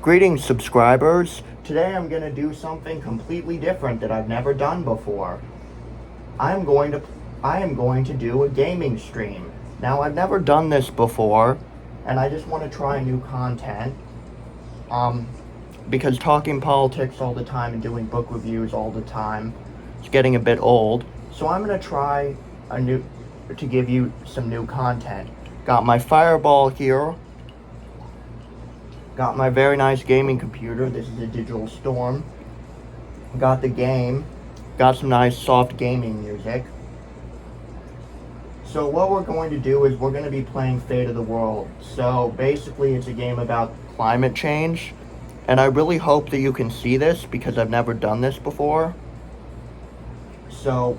Greetings, subscribers. Today I'm going to do something completely different that I've never done before. I am going to do a gaming stream. Now, I've never done this before, and I just want to try new content. Because talking politics all the time and doing book reviews all the time is getting a bit old. So I'm going to try to give you some new content. Got my Fireball here. Got my very nice gaming computer. This is a Digital Storm. Got the game. Got some nice soft gaming music. So what we're going to do is we're going to be playing Fate of the World. So basically it's a game about climate change. And I really hope that you can see this because I've never done this before. So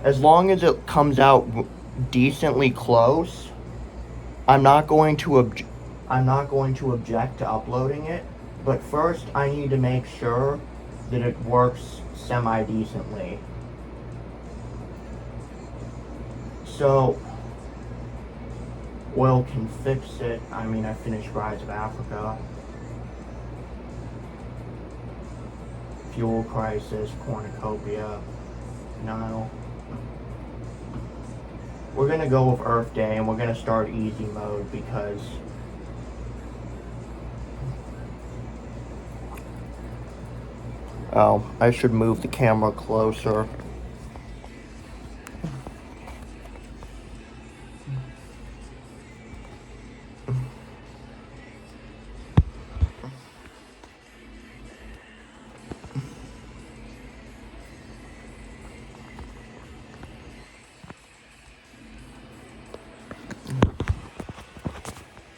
as long as it comes out decently close, I'm not going to object to uploading it, but first I need to make sure that it works semi-decently. So, oil can fix it. I mean, I finished Rise of Africa. Fuel crisis, cornucopia, Nile. We're gonna go with Earth Day, and we're gonna start easy mode because I should move the camera closer.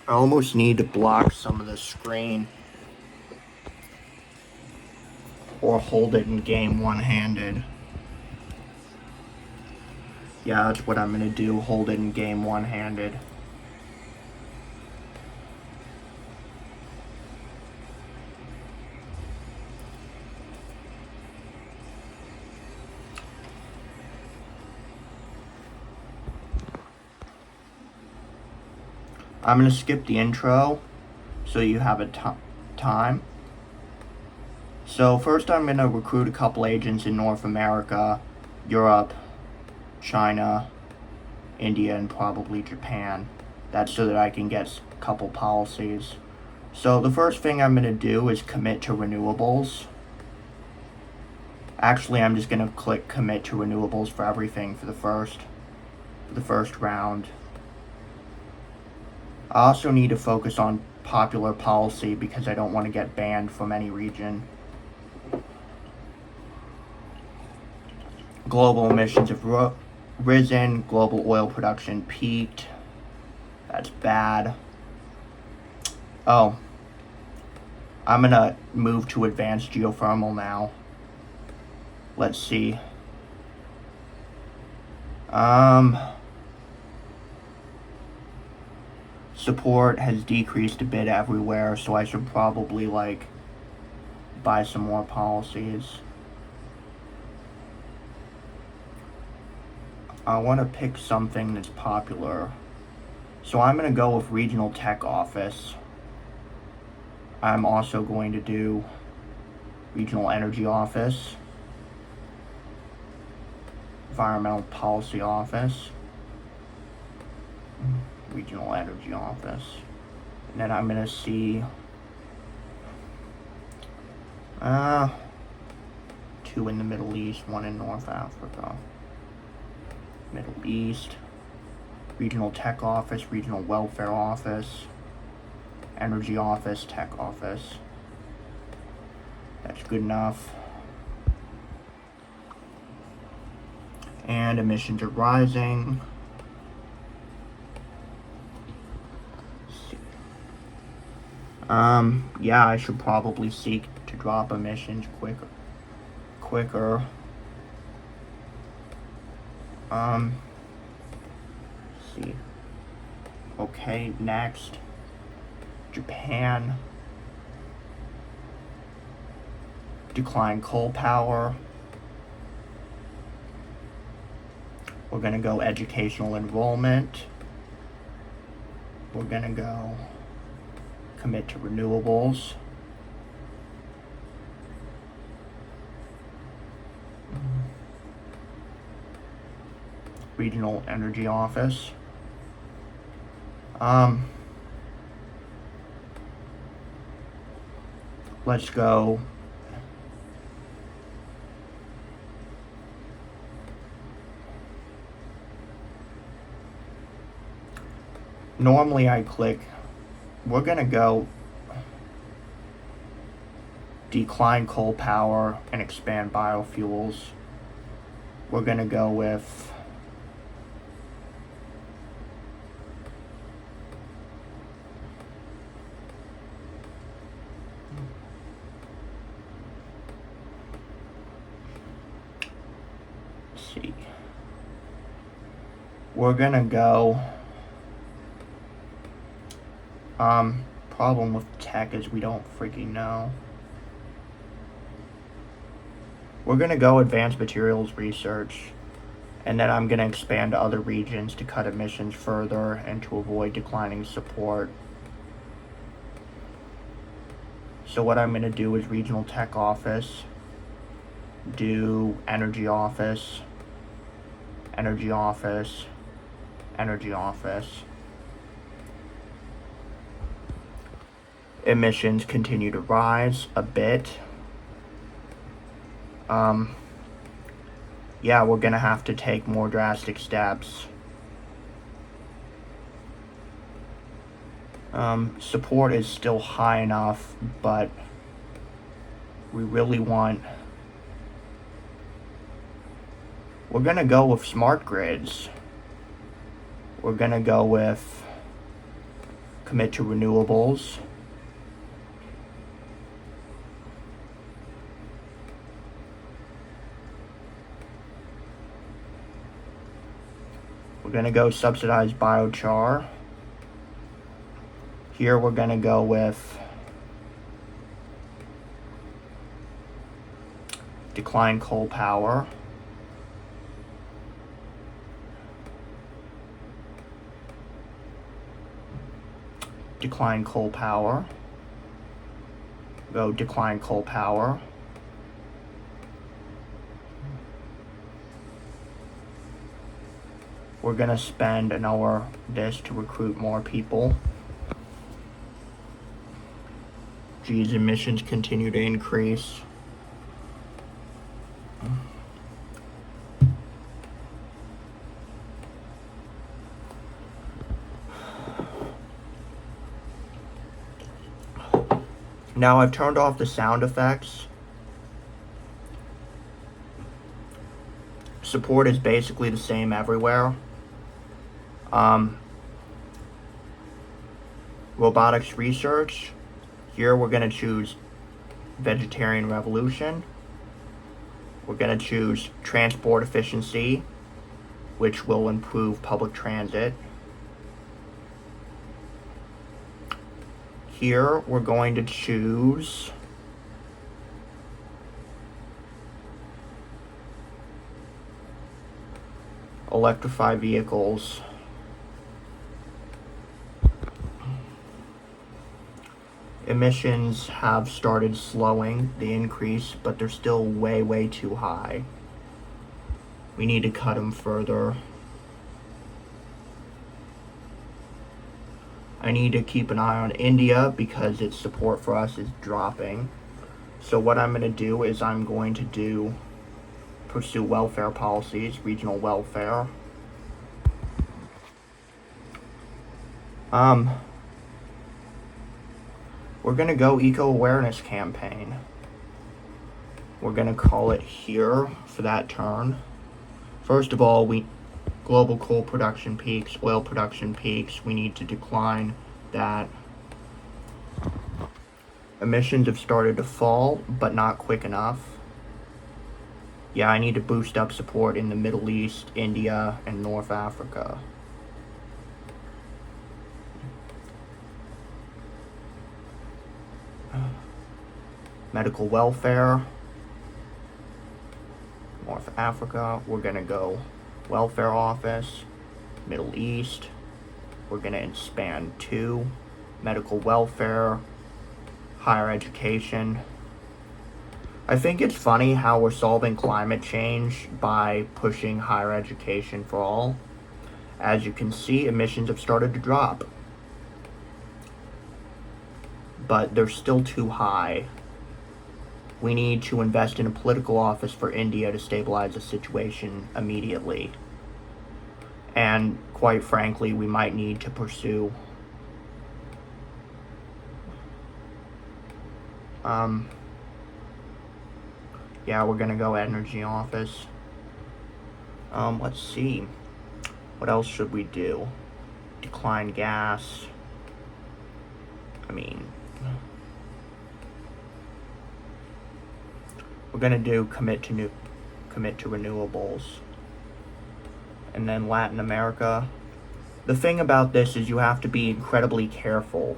I almost need to block some of the screen or hold it in game one-handed. Yeah, that's what I'm gonna do, hold it in game one-handed. I'm gonna skip the intro so you have a time. So first I'm gonna recruit a couple agents in North America, Europe, China, India, and probably Japan. That's so that I can get a couple policies. So the first thing I'm gonna do is commit to renewables. Actually, I'm just gonna click commit to renewables for everything for the first round. I also need to focus on popular policy because I don't want to get banned from any region. Global emissions have risen. Global oil production peaked. That's bad. Oh. I'm gonna move to advanced geothermal now. Let's see. Support has decreased a bit everywhere, so I should probably buy some more policies. I want to pick something that's popular. So I'm going to go with Regional Tech Office. I'm also going to do Regional Energy Office, Environmental Policy Office, Regional Energy Office. And then I'm going to see 2 in the Middle East, 1 in North Africa. Middle East, Regional Tech Office, Regional Welfare Office, Energy Office, Tech Office. That's good enough. And emissions are rising. Yeah, I should probably seek to drop emissions quicker. See. Okay, next. Japan. Decline coal power. We're gonna go educational enrollment. We're gonna go commit to renewables. regional energy office. Let's go. Normally I click, we're gonna go decline coal power and expand biofuels. We're gonna go with we're gonna go, problem with tech is we don't freaking know. We're gonna go advanced materials research, and then I'm gonna expand to other regions to cut emissions further and to avoid declining support. So what I'm gonna do is regional tech office, do energy office, energy office, energy office. Emissions continue to rise a bit. Yeah, we're gonna have to take more drastic steps. Support is still high enough, but we really want, we're gonna go with smart grids. We're gonna go with commit to renewables. We're gonna go subsidize biochar. Here we're gonna go with decline coal power. Decline coal power. Go decline coal power. We're gonna spend an hour this to recruit more people. Geez, emissions continue to increase. Now I've turned off the sound effects. Support is basically the same everywhere. Robotics research. Here we're going to choose vegetarian revolution. We're going to choose transport efficiency, which will improve public transit. Here we're going to choose electrify vehicles. Emissions have started slowing the increase, but they're still way too high. We need to cut them further. I need to keep an eye on India because its support for us is dropping. So what I'm going to do is I'm going to pursue welfare policies, regional welfare. We're going to go eco-awareness campaign. We're going to call it here for that turn. First of all, global coal production peaks, oil production peaks, we need to decline that. Emissions have started to fall, but not quick enough. Yeah, I need to boost up support in the Middle East, India, and North Africa. Medical welfare. North Africa, we're going to go welfare office. Middle East, we're going to expand to medical welfare, higher education. I think it's funny how we're solving climate change by pushing higher education for all. As you can see, emissions have started to drop, but they're still too high. We need to invest in a political office for India to stabilize the situation immediately. And quite frankly, we might need to pursue yeah, we're gonna go energy office. Let's see. What else should we do? Decline gas. I mean, we're gonna do commit to renewables. And then Latin America. The thing about this is you have to be incredibly careful.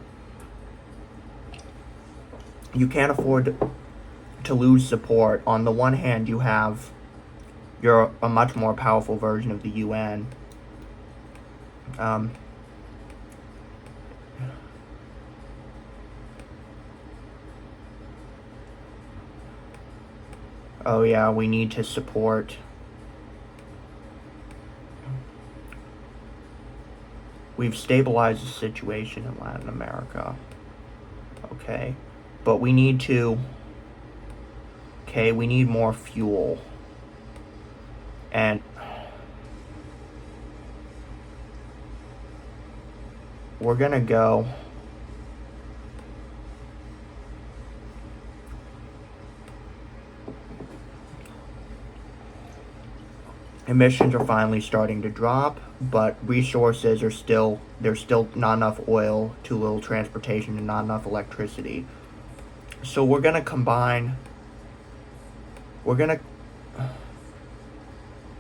You can't afford to lose support. On the one hand, you're a much more powerful version of the UN. Oh yeah, we need to support. We've stabilized the situation in Latin America. Okay. But we need to... Okay, we need more fuel. And... we're gonna go... Emissions are finally starting to drop, but resources are still... There's still not enough oil, too little transportation, and not enough electricity. So we're gonna combine... We're gonna...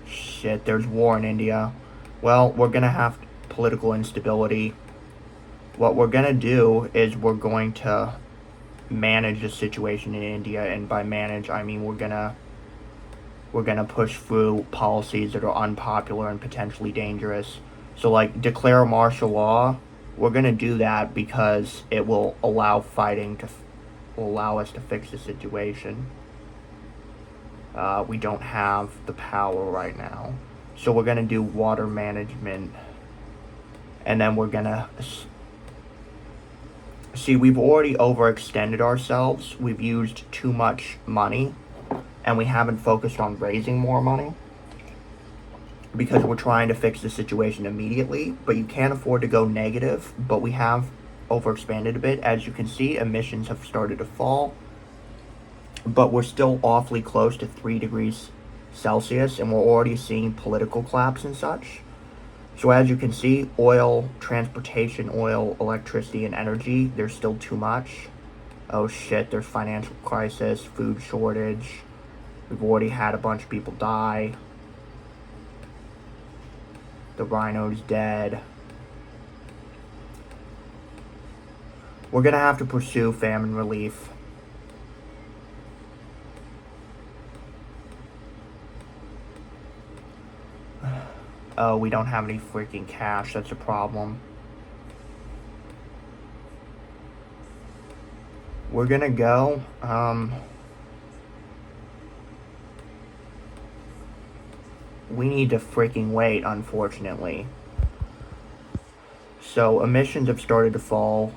Shit, there's war in India. Well, we're gonna have political instability. What we're gonna do is we're going to manage the situation in India, and by manage, I mean we're gonna push through policies that are unpopular and potentially dangerous. So, like, declare martial law. We're gonna do that because it will allow fighting to... will allow us to fix the situation. We don't have the power right now. So we're going to do water management. And then we're going to... See, we've already overextended ourselves. We've used too much money. And we haven't focused on raising more money. Because we're trying to fix the situation immediately. But you can't afford to go negative. But we have overexpanded a bit. As you can see, emissions have started to fall. But we're still awfully close to 3 degrees Celsius, and we're already seeing political collapse and such. So as you can see, oil, transportation, oil, electricity, and energy, there's still too much. Oh shit, there's financial crisis, food shortage. We've already had a bunch of people die. The rhino's dead. We're gonna have to pursue famine relief. Oh, we don't have any freaking cash. That's a problem. We're gonna go. We need to freaking wait, unfortunately. So, emissions have started to fall.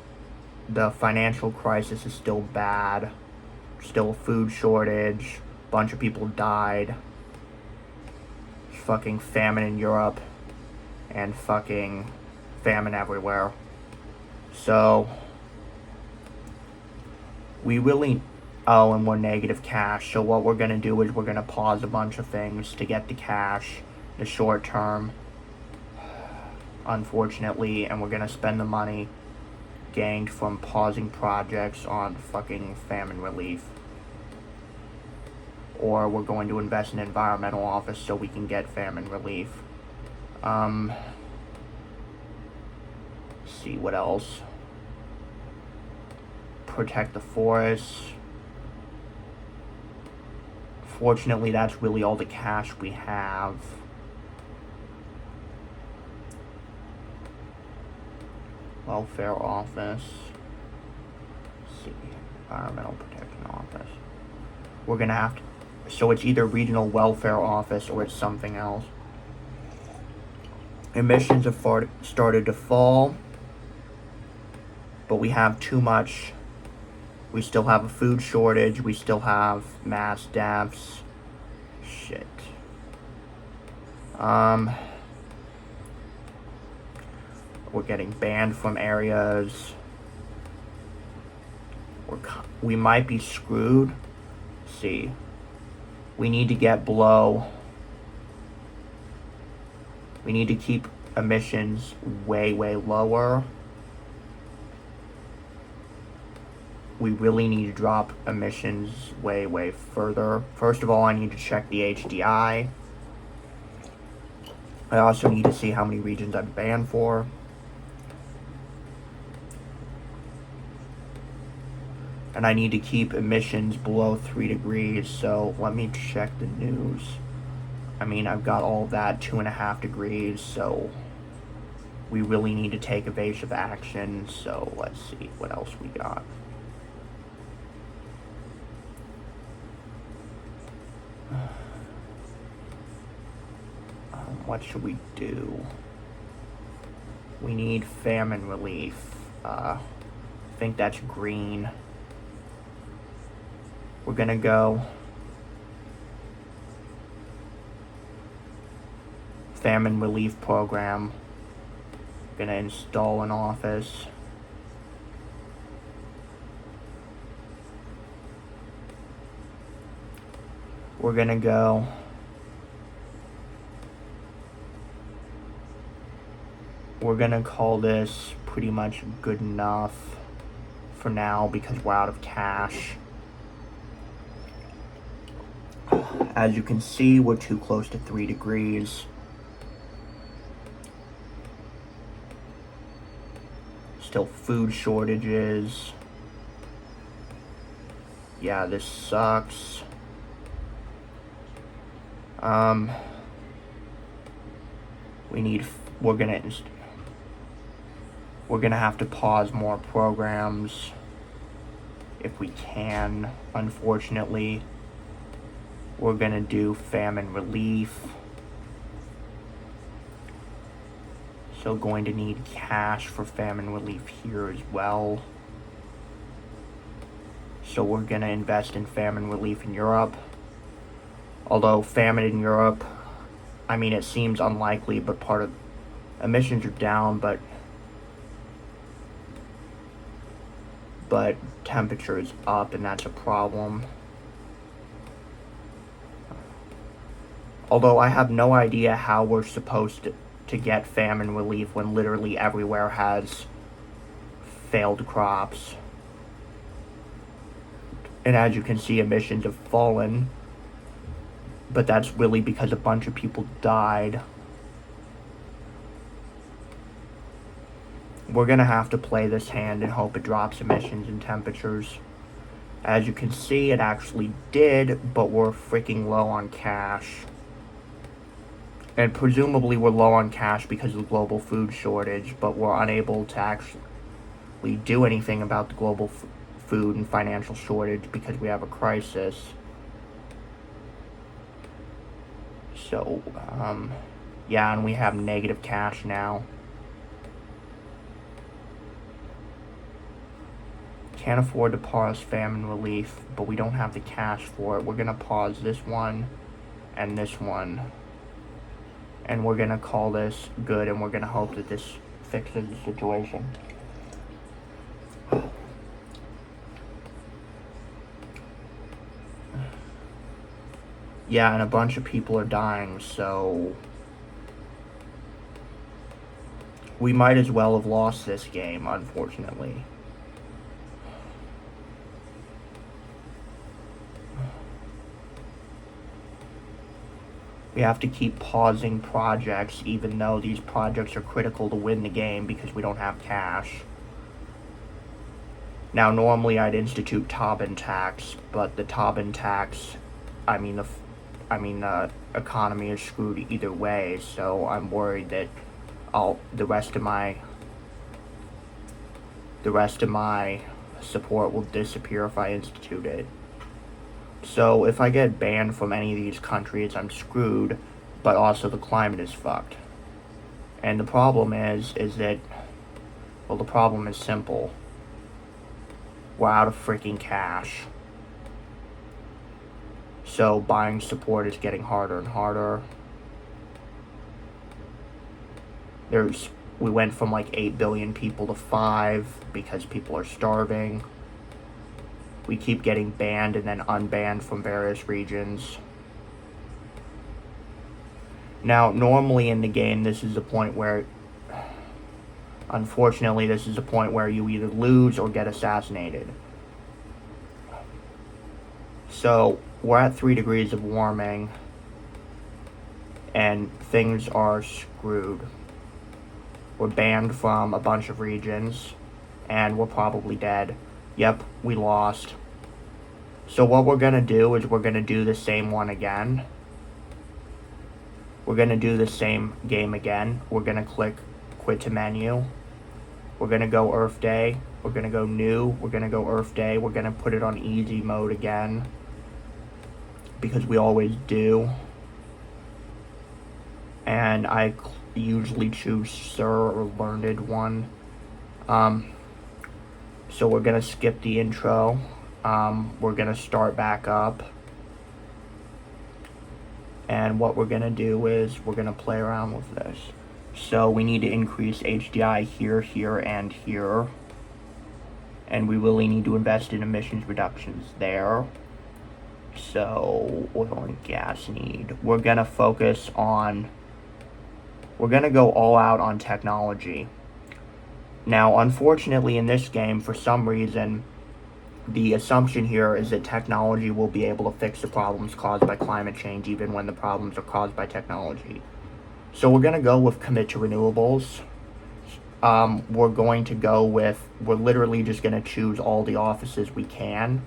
The financial crisis is still bad. Still a food shortage. Bunch of people died. Fucking famine in Europe and fucking famine everywhere. So we really... Oh, and we're negative cash. So what we're gonna do is we're gonna pause a bunch of things to get the cash, the short term, unfortunately, and we're gonna spend the money gained from pausing projects on fucking famine relief. Or we're going to invest in an environmental office so we can get famine relief. See what else. Protect the forests. Fortunately, that's really all the cash we have. Welfare office. Let's see. Environmental protection office. we're gonna have to, so it's either regional welfare office or it's something else. Emissions have started to fall, but we have too much. We still have a food shortage. We still have mass deaths. Shit. We're getting banned from areas. We might be screwed. Let's see. We need to get below. We need to keep emissions way, way lower. We really need to drop emissions way, way further. First of all, I need to check the HDI. I also need to see how many regions I'm banned for. And I need to keep emissions below 3 degrees, so let me check the news. I mean, I've got all that 2.5 degrees, so we really need to take evasive action. So let's see what else we got. What should we do? We need famine relief. I think that's green. We're gonna go famine relief program. Gonna install an office. We're gonna go call this pretty much good enough for now because we're out of cash. As you can see, we're too close to 3 degrees. Still food shortages. Yeah, this sucks. We're gonna have to pause more programs if we can. Unfortunately, we're gonna do famine relief. So going to need cash for famine relief here as well. So we're gonna invest in famine relief in Europe. Although famine in Europe, I mean, it seems unlikely, but part of emissions are down, but temperature is up, and that's a problem. Although I have no idea how we're supposed to get famine relief when literally everywhere has failed crops. And as you can see, emissions have fallen, but that's really because a bunch of people died. We're gonna have to play this hand and hope it drops emissions and temperatures. As you can see, it actually did, but we're freaking low on cash. And presumably we're low on cash because of the global food shortage, but we're unable to actually do anything about the global food and financial shortage because we have a crisis. So, yeah, and we have negative cash now. Can't afford to pause famine relief, but we don't have the cash for it. We're gonna pause this one and this one. And we're gonna call this good, and we're gonna hope that this fixes the situation. Yeah, and a bunch of people are dying, so we might as well have lost this game, unfortunately. We have to keep pausing projects, even though these projects are critical to win the game because we don't have cash. Now, normally I'd institute Tobin tax, but the Tobin tax, the economy is screwed either way, so I'm worried that the rest of my support will disappear if I institute it. So if I get banned from any of these countries, I'm screwed, but also the climate is fucked. And the problem is that, well, the problem is simple. We're out of freaking cash. So buying support is getting harder and harder. We went from like 8 billion people to 5 because people are starving. We keep getting banned and then unbanned from various regions. Now, normally in the game, this is the point where, unfortunately, this is the point where you either lose or get assassinated. So, we're at 3 degrees of warming, and things are screwed. We're banned from a bunch of regions, and we're probably dead. Yep, we lost. So what we're going to do is we're going to do the same one again. We're going to do the same game again. We're going to click quit to menu. We're going to go Earth Day. We're going to go new. We're going to go Earth Day. We're going to put it on easy mode again, because we always do. And I usually choose Sir or Learned one. So we're going to skip the intro. We're going to start back up. And what we're going to do is we're going to play around with this. So we need to increase HDI here, here, and here. And we really need to invest in emissions reductions there. So oil and gas need. We're going to focus on... We're going to go all out on technology. Now, unfortunately, in this game, for some reason, the assumption here is that technology will be able to fix the problems caused by climate change, even when the problems are caused by technology. So we're going to go with commit to renewables. We're literally just going to choose all the offices we can,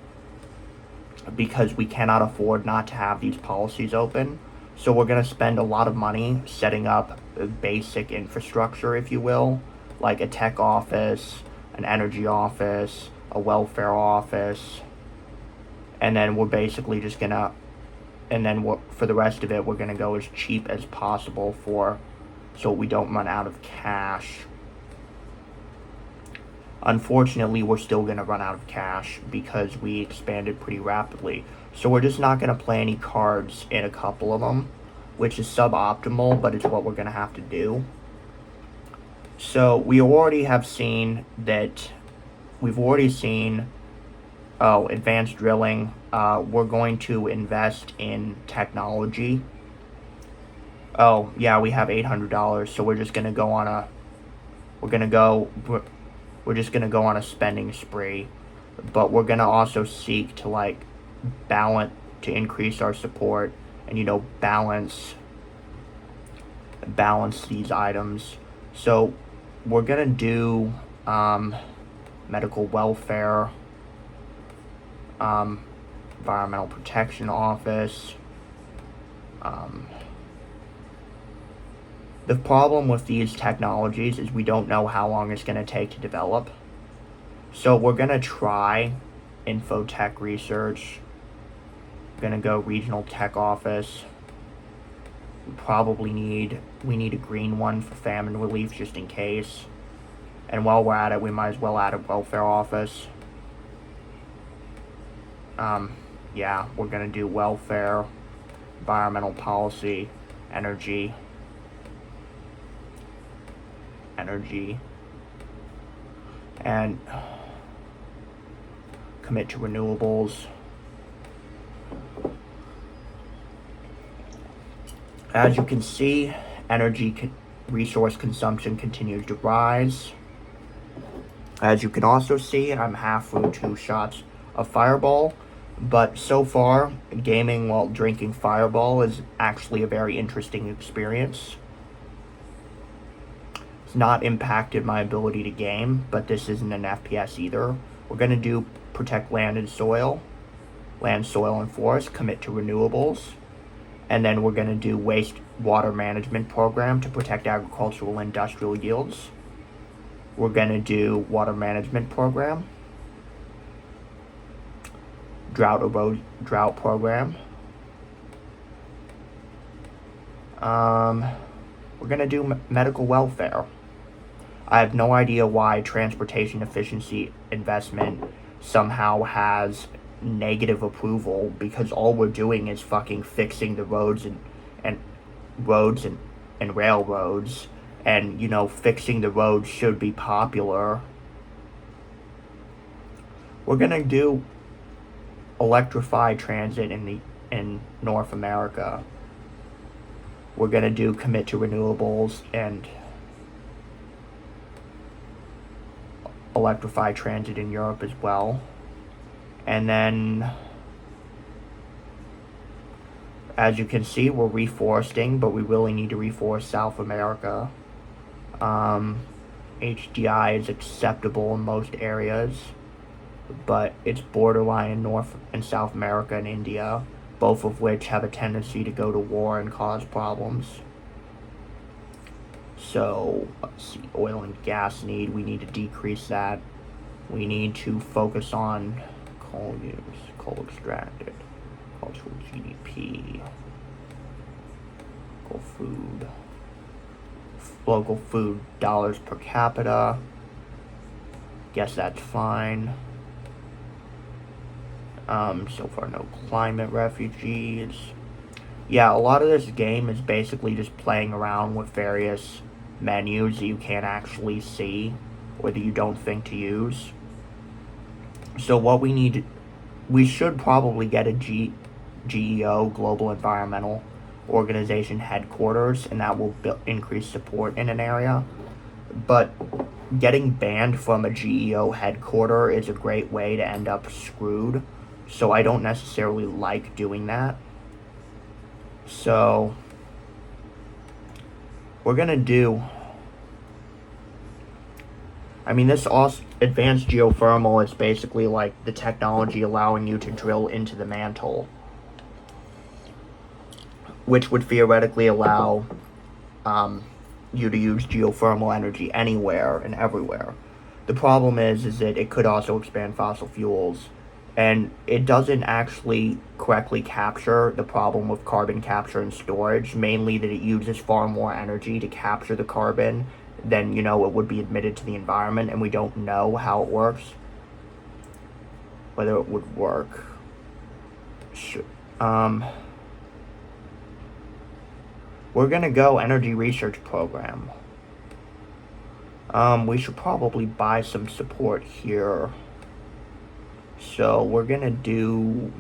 because we cannot afford not to have these policies open. So we're going to spend a lot of money setting up basic infrastructure, if you will, like a tech office, an energy office, a welfare office, and then we're basically just going to, for the rest of it, we're going to go as cheap as possible so we don't run out of cash. Unfortunately, we're still going to run out of cash because we expanded pretty rapidly. So we're just not going to play any cards in a couple of them, which is suboptimal, but it's what we're going to have to do. So we already have seen that, advanced drilling. We're going to invest in technology. Oh, yeah, we have $800, so we're just going to go on a spending spree. But we're going to also seek to to increase our support and balance these items. So we're going to do medical welfare, environmental protection office. The problem with these technologies is we don't know how long it's going to take to develop. So we're going to try infotech research. We're going to go regional tech office. We need a green one for famine relief just in case. And while we're at it, we might as well add a welfare office. Yeah, we're going to do welfare, environmental policy, energy, and commit to renewables. As you can see, energy resource consumption continues to rise. As you can also see, I'm half through 2 shots of Fireball, but so far, gaming while drinking Fireball is actually a very interesting experience. It's not impacted my ability to game, but this isn't an FPS either. We're going to do protect land, soil, and forest, commit to renewables. And then we're going to do wastewater management program to protect agricultural and industrial yields. We're going to do water management program. drought program. We're gonna do medical welfare. I have no idea why transportation efficiency investment somehow has negative approval, because all we're doing is fucking fixing the roads and roads and railroads, and fixing the roads should be popular. We're gonna do electrify transit in North America. We're gonna do commit to renewables and electrify transit in Europe as well. And then, as you can see, we're reforesting, but we really need to reforest South America. HDI is acceptable in most areas, but it's borderline in North and South America and India, both of which have a tendency to go to war and cause problems. So, let's see, oil and gas need, we need to decrease that. We need to focus on coal use, coal extracted, cultural GDP, local food dollars per capita. Guess that's fine. So far no climate refugees. Yeah, a lot of this game is basically just playing around with various menus that you can't actually see or that you don't think to use. So what we should probably get a GEO, Global Environmental Organization headquarters, and that will increase support in an area. But getting banned from a GEO headquarter is a great way to end up screwed. So I don't necessarily like doing that. So we're gonna do, this advanced geothermal is basically like the technology allowing you to drill into the mantle, which would theoretically allow you to use geothermal energy anywhere and everywhere. The problem is that it could also expand fossil fuels, and it doesn't actually correctly capture the problem with carbon capture and storage, mainly that it uses far more energy to capture the carbon than, it would be admitted to the environment, and we don't know how it works, whether it would work. We're gonna go energy research program. We should probably buy some support here. So we're gonna do,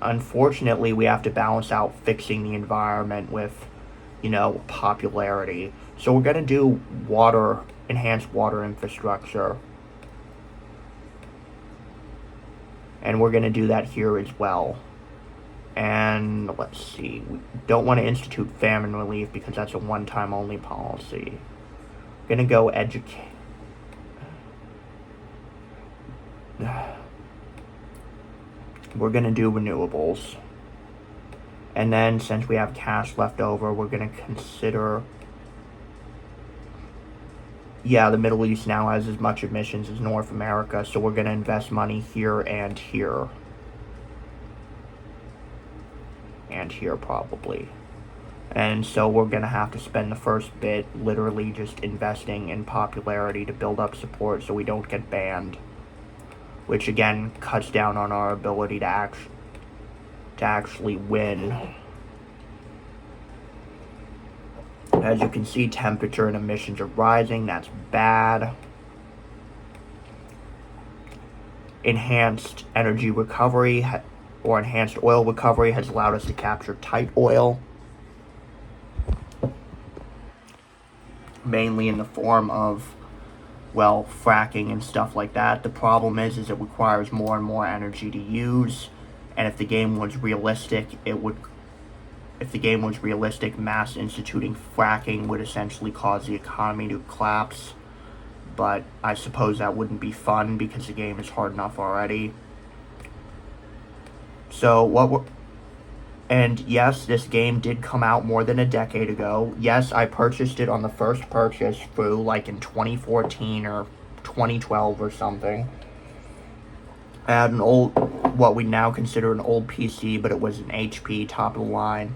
unfortunately, we have to balance out fixing the environment with, popularity. So we're gonna do enhanced water infrastructure. And we're gonna do that here as well. And let's see, we don't want to institute famine relief because that's a one-time only policy. We're gonna go educate. We're gonna do renewables. And then, since we have cash left over, we're gonna consider, the Middle East now has as much emissions as North America, so we're gonna invest money here and here. And here probably. And so we're gonna have to spend the first bit literally just investing in popularity to build up support so we don't get banned, which again cuts down on our ability to actually win. As you can see, temperature and emissions are rising. That's bad. Enhanced energy recovery or enhanced oil recovery has allowed us to capture tight oil, mainly in the form of, fracking and stuff like that. The problem is it requires more and more energy to use, and if the game was realistic, mass instituting fracking would essentially cause the economy to collapse. But I suppose that wouldn't be fun because the game is hard enough already. So and yes, this game did come out more than a decade ago. Yes, I purchased it on the first purchase through in 2014 or 2012 or something. I had an old what we now consider an old PC, but it was an HP top of the line.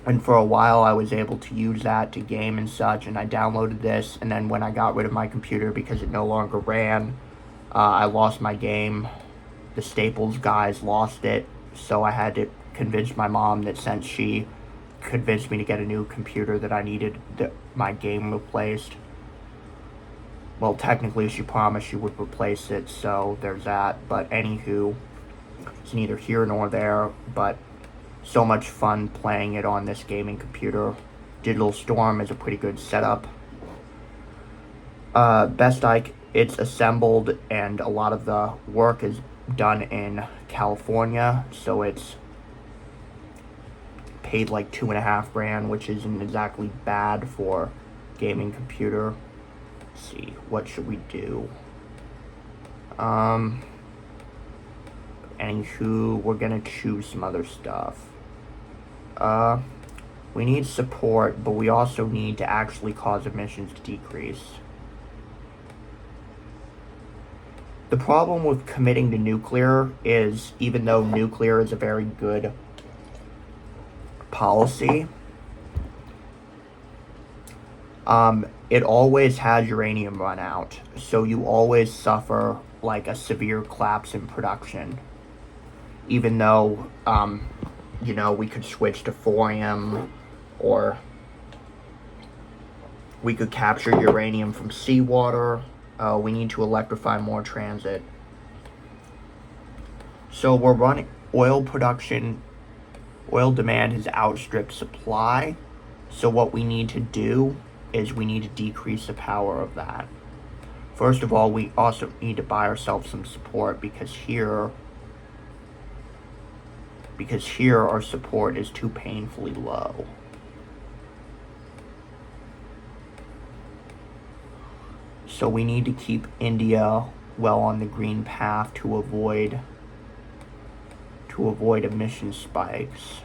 And for a while I was able to use that to game and such, and I downloaded this, and then when I got rid of my computer because it no longer ran, I lost my game. The Staples guys lost it, so I had to convince my mom that since she convinced me to get a new computer that I needed my game replaced. Well, technically she promised she would replace it, so there's that. But anywho, it's neither here nor there, but so much fun playing it on this gaming computer. Digital Storm is a pretty good setup. It's assembled, and a lot of the work is done in California, so it's paid like $2,500, which isn't exactly bad for gaming computer. Let's see, what should we do? Anywho, we're gonna choose some other stuff. We need support, but we also need to actually cause emissions to decrease. The problem with committing to nuclear is, even though nuclear is a very good policy, it always has uranium run out, so you always suffer like a severe collapse in production. Even though, we could switch to thorium, or we could capture uranium from seawater. We need to electrify more transit. So we're running oil demand has outstripped supply. So what we need to do is we need to decrease the power of that. First of all, we also need to buy ourselves some support, because here our support is too painfully low. So we need to keep India well on the green path to avoid emission spikes.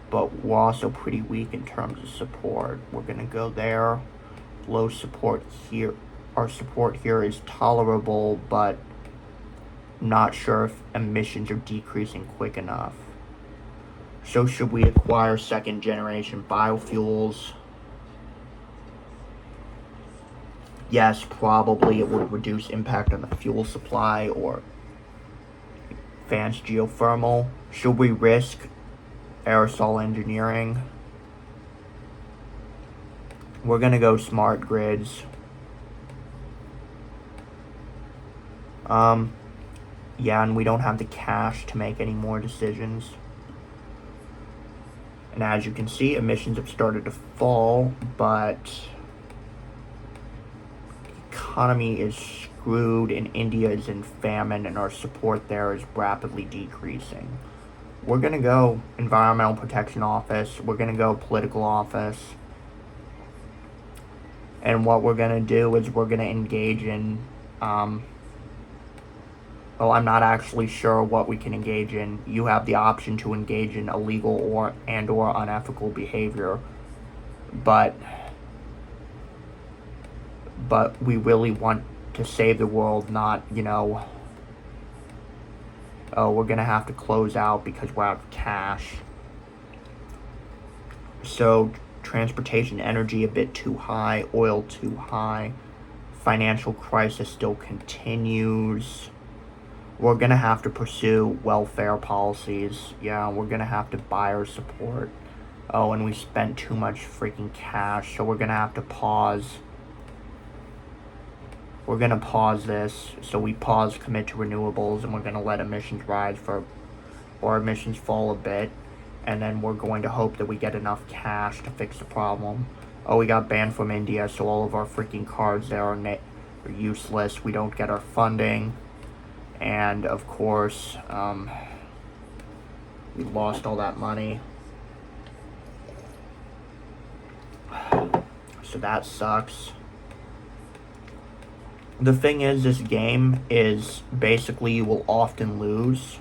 But we're also pretty weak in terms of support. We're gonna go there. Low support here. Our support here is tolerable, but not sure if emissions are decreasing quick enough. So should we acquire second generation biofuels? Yes, probably it would reduce impact on the fuel supply or advanced geothermal. Should we risk aerosol engineering? We're gonna go smart grids. Yeah, and we don't have the cash to make any more decisions. And as you can see, emissions have started to fall, but the economy is screwed, and India is in famine, and our support there is rapidly decreasing. We're gonna go Environmental Protection Office. We're gonna go Political Office. And what we're gonna do is we're gonna engage in, I'm not actually sure what we can engage in. You have the option to engage in illegal or unethical behavior, but we really want to save the world, not, we're gonna have to close out because we're out of cash. So transportation, energy a bit too high, oil too high, financial crisis still continues. We're gonna have to pursue welfare policies. Yeah, we're gonna have to buy our support. Oh, and we spent too much freaking cash, so we're gonna have to pause. We're gonna pause this. So we pause commit to renewables, and we're gonna let emissions rise or emissions fall a bit, and then we're going to hope that we get enough cash to fix the problem. Oh, we got banned from India, so all of our freaking cards there are useless. We don't get our funding. And of course, we lost all that money. So that sucks. The thing is, this game is basically you will often lose.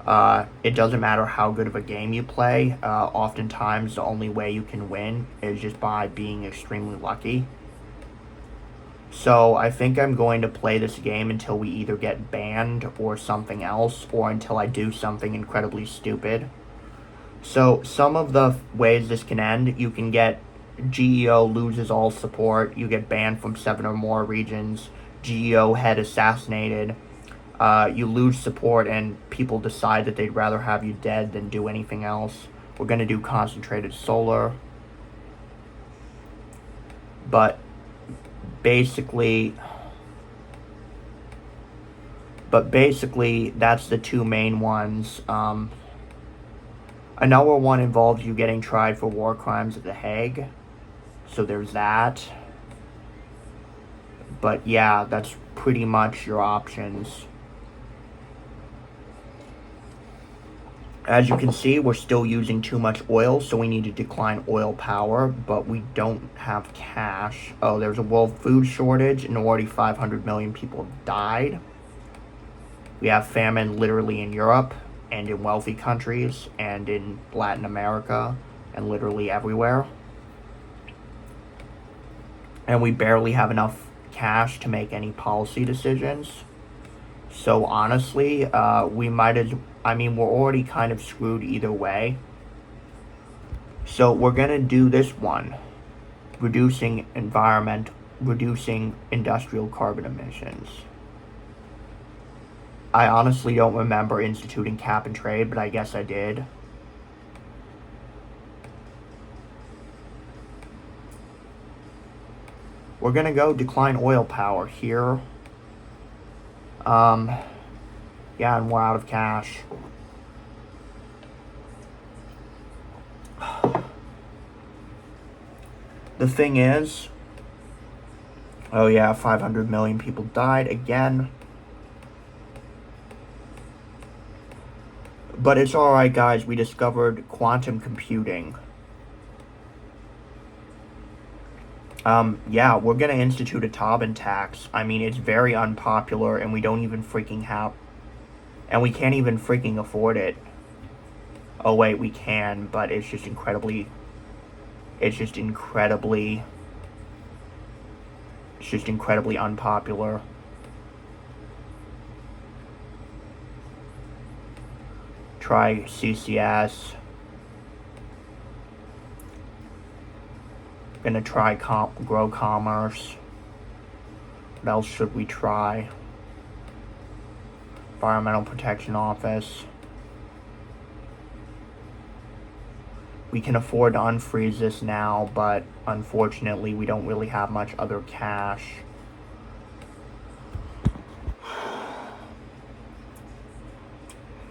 It doesn't matter how good of a game you play. Oftentimes the only way you can win is just by being extremely lucky. So I think I'm going to play this game until we either get banned or something else, or until I do something incredibly stupid. So some of the ways this can end, you can get GEO loses all support, you get banned from 7 or more regions, GEO head assassinated, you lose support and people decide that they'd rather have you dead than do anything else. We're going to do concentrated solar. But basically, that's the two main ones. Another one involves you getting tried for war crimes at The Hague. So there's that. But yeah, that's pretty much your options. As you can see, we're still using too much oil, so we need to decline oil power, but we don't have cash. Oh, there's a world food shortage, and already 500 million people have died. We have famine literally in Europe, and in wealthy countries, and in Latin America, and literally everywhere. And we barely have enough cash to make any policy decisions. So honestly, we're already kind of screwed either way. So we're gonna do this one. Reducing industrial carbon emissions. I honestly don't remember instituting cap and trade, but I guess I did. We're gonna go decline oil power here. Yeah, and we're out of cash. The thing is, oh yeah, 500 million people died again. But it's alright, guys, we discovered quantum computing. Yeah, we're gonna institute a Tobin tax. I mean, it's very unpopular, and we don't even freaking have... And we can't even freaking afford it. Oh, wait, we can, but it's just incredibly unpopular. Try CCS. Gonna try grow commerce. What else should we try? Environmental Protection Office. We can afford to unfreeze this now, but unfortunately we don't really have much other cash.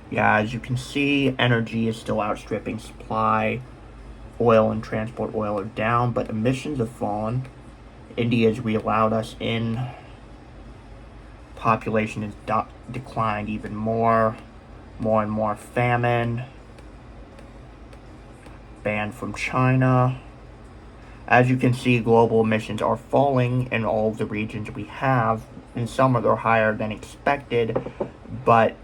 Yeah, as you can see, energy is still outstripping supply. Oil and transport oil are down, but emissions have fallen. India's re-allowed us in. Population has declined even more. More and more famine. Banned from China. As you can see, global emissions are falling in all of the regions we have. In some they're higher than expected, but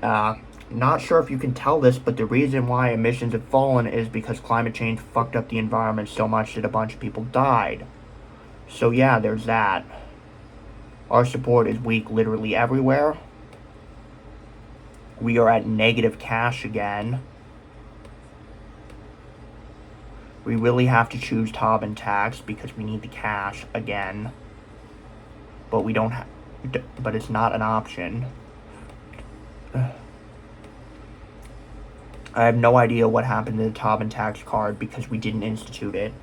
not sure if you can tell this, but the reason why emissions have fallen is because climate change fucked up the environment so much that a bunch of people died. So yeah, there's that. Our support is weak literally everywhere. We are at negative cash again. We really have to choose Tobin tax because we need the cash again. But we don't have... But it's not an option. I have no idea what happened to the Tobin tax card because we didn't institute it.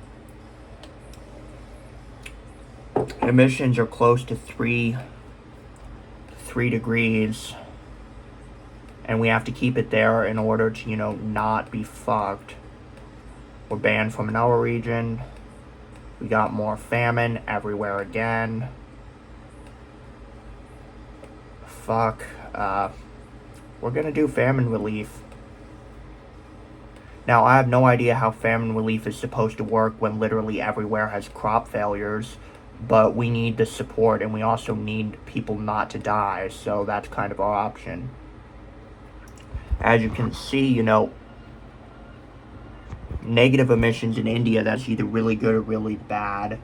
Emissions are close to 3 degrees. And we have to keep it there in order to, not be fucked. We're banned from another region. We got more famine everywhere again. Fuck. We're gonna do famine relief. Now, I have no idea how famine relief is supposed to work when literally everywhere has crop failures, but we need the support, and we also need people not to die, so that's kind of our option. As you can see, negative emissions in India, that's either really good or really bad.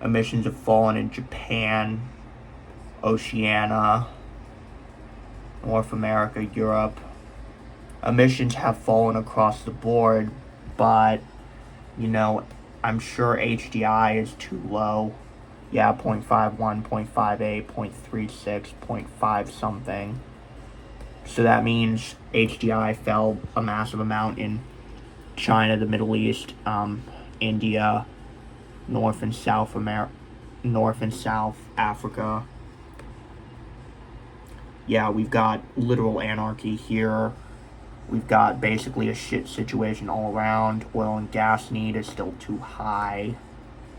Emissions have fallen in Japan, Oceania, North America, Europe. Emissions have fallen across the board, but, I'm sure HDI is too low. Yeah, 0.51, 0.58, 0.36, 0.5 something. So that means HDI fell a massive amount in China, the Middle East, India, North and South Africa. Yeah, we've got literal anarchy here. We've got basically a shit situation all around. Oil and gas need is still too high.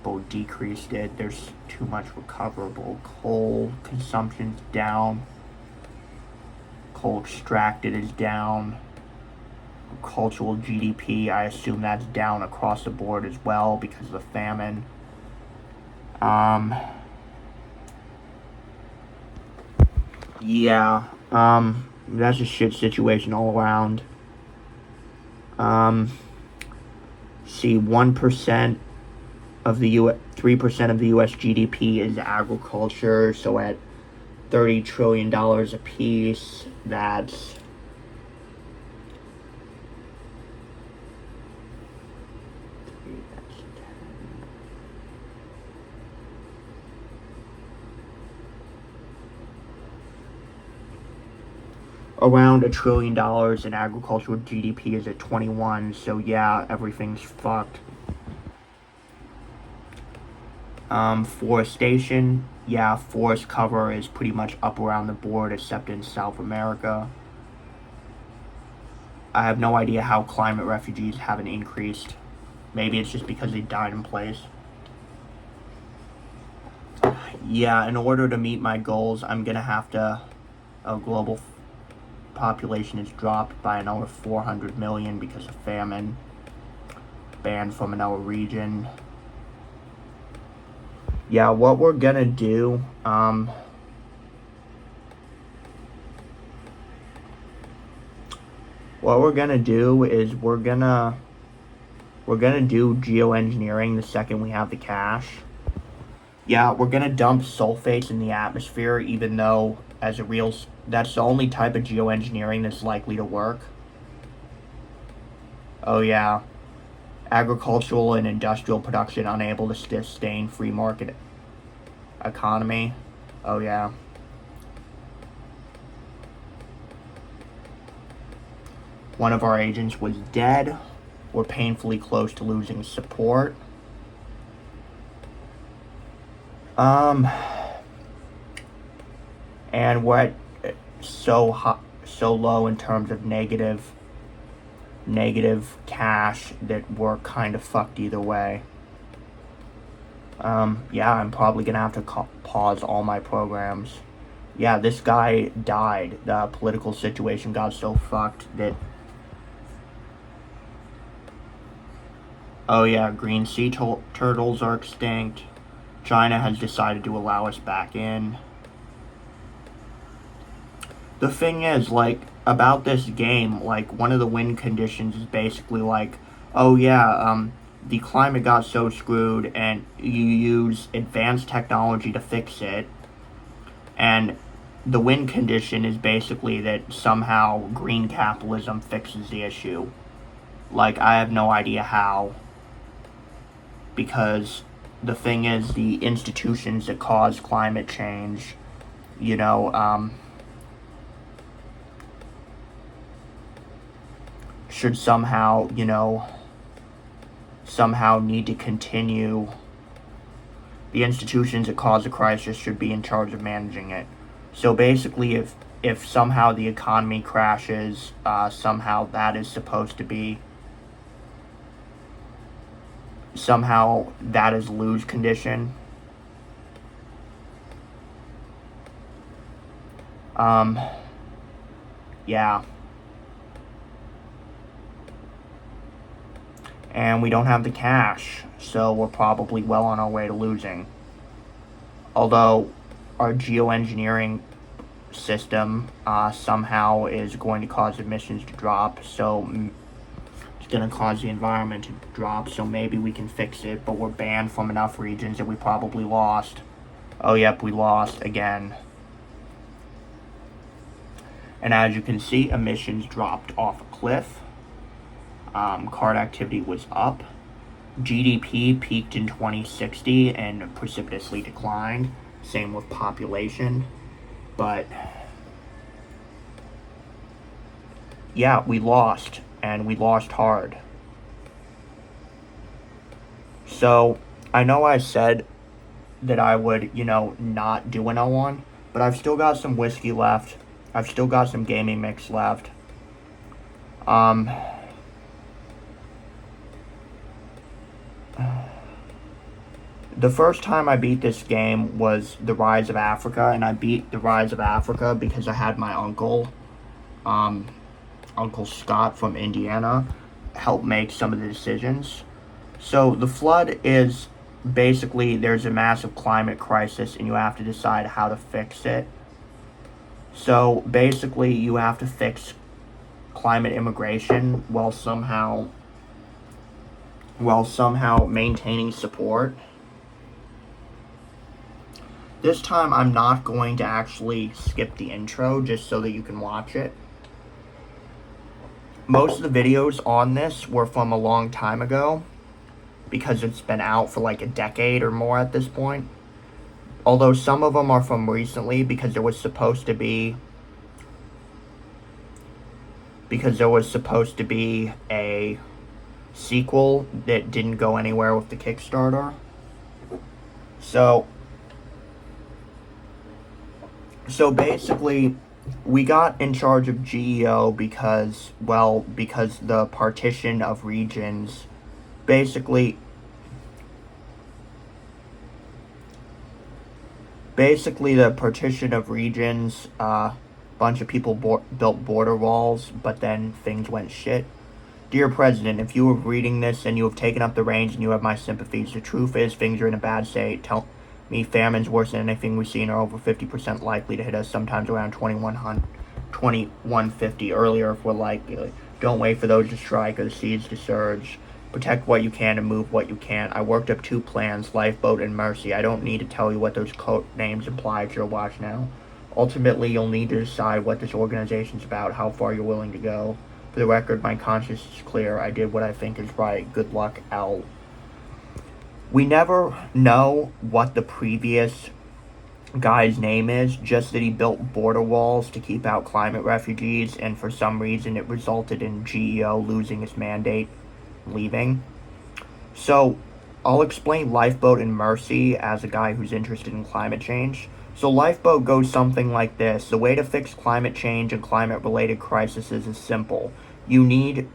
Both decreased it. There's too much recoverable coal. Consumption's down. Coal extracted is down. Agricultural GDP, I assume that's down across the board as well because of the famine. That's a shit situation all around. 1% of the 3% of the U.S. GDP is agriculture, so at $30 trillion a piece, that's around $1 trillion, and agricultural GDP is at 21, so yeah, everything's fucked. Forestation, yeah, forest cover is pretty much up around the board except in South America. I have no idea how climate refugees haven't increased. Maybe it's just because they died in place. Yeah, in order to meet my goals, I'm gonna have to... global population is dropped by another 400 million because of famine. Banned from another region. Yeah, what we're gonna do, is we're gonna do geoengineering the second we have the cash. Yeah, we're gonna dump sulfates in the atmosphere, even though that's the only type of geoengineering that's likely to work. Oh yeah. Agricultural and industrial production unable to sustain free market economy. Oh yeah. One of our agents was dead. We're painfully close to losing support. And we're at so low in terms of negative cash that we're kind of fucked either way. Yeah, I'm probably gonna have to pause all my programs. Yeah, this guy died. The political situation got so fucked that... Oh yeah, green sea turtles are extinct. China has decided to allow us back in. The thing is, about this game, one of the win conditions is basically oh yeah, the climate got so screwed and you use advanced technology to fix it. And the win condition is basically that somehow green capitalism fixes the issue. I have no idea how. Because the thing is, the institutions that cause climate change, should somehow need to continue. The institutions that cause a crisis should be in charge of managing it. So basically, if somehow the economy crashes, somehow that is supposed to be... Somehow that is lose condition. Yeah. And we don't have the cash, so we're probably well on our way to losing. Although our geoengineering system somehow is going to cause emissions to drop, so it's going to cause the environment to drop, so maybe we can fix it, but we're banned from enough regions that we probably lost. Oh, yep, we lost again. And as you can see, emissions dropped off a cliff. Card activity was up. GDP peaked in 2060 and precipitously declined. Same with population. But yeah, we lost, and we lost hard. So I know I said that I would, not do an L1, but I've still got some whiskey left. I've still got some gaming mix left. The first time I beat this game was The Rise of Africa, and I beat The Rise of Africa because I had my uncle, Uncle Scott from Indiana, help make some of the decisions. So the flood is basically, there's a massive climate crisis and you have to decide how to fix it. So basically you have to fix climate immigration while somehow maintaining support. This time I'm not going to actually skip the intro just so that you can watch it. Most of the videos on this were from a long time ago because it's been out for like a decade or more at this point. Although some of them are from recently because there was supposed to be a sequel that didn't go anywhere with the Kickstarter. So basically, we got in charge of GEO because the partition of regions, basically the partition of regions, bunch of people built border walls, but then things went shit. Dear President, if you are reading this and you have taken up the reins and you have my sympathies, the truth is things are in a bad state. Tell me famines worse than anything we've seen are over 50% likely to hit us, sometimes around 2150 earlier if we're likely. Don't wait for those to strike or the seeds to surge. Protect what you can and move what you can't. I worked up 2 plans, Lifeboat and Mercy. I don't need to tell you what those code names imply to your watch now. Ultimately, you'll need to decide what this organization's about, how far you're willing to go. For the record, my conscience is clear. I did what I think is right. Good luck, L. We never know what the previous guy's name is, just that he built border walls to keep out climate refugees, and for some reason it resulted in GEO losing its mandate, leaving. So, I'll explain Lifeboat and Mercy as a guy who's interested in climate change. So Lifeboat goes something like this. The way to fix climate change and climate-related crises is simple. You need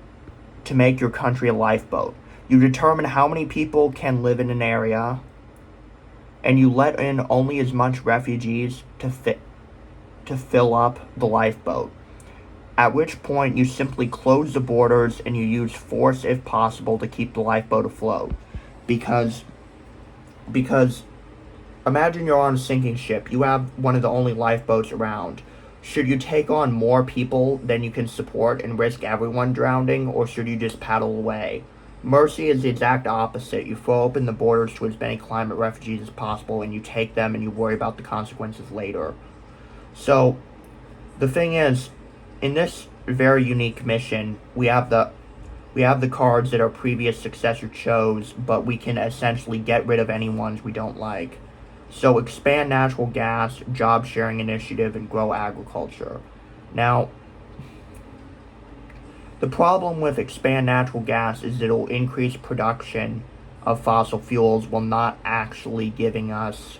to make your country a lifeboat. You determine how many people can live in an area, and you let in only as much refugees to fill up the lifeboat. At which point you simply close the borders and you use force if possible to keep the lifeboat afloat. Because imagine you're on a sinking ship. You have one of the only lifeboats around. Should you take on more people than you can support and risk everyone drowning, or should you just paddle away? Mercy is the exact opposite. You throw open the borders to as many climate refugees as possible, and you take them and you worry about the consequences later. So, the thing is, in this very unique mission, we have the cards that our previous successor chose, but we can essentially get rid of any ones we don't like. So expand natural gas, job sharing initiative, and grow agriculture. Now, the problem with expand natural gas is that it'll increase production of fossil fuels while not actually giving us,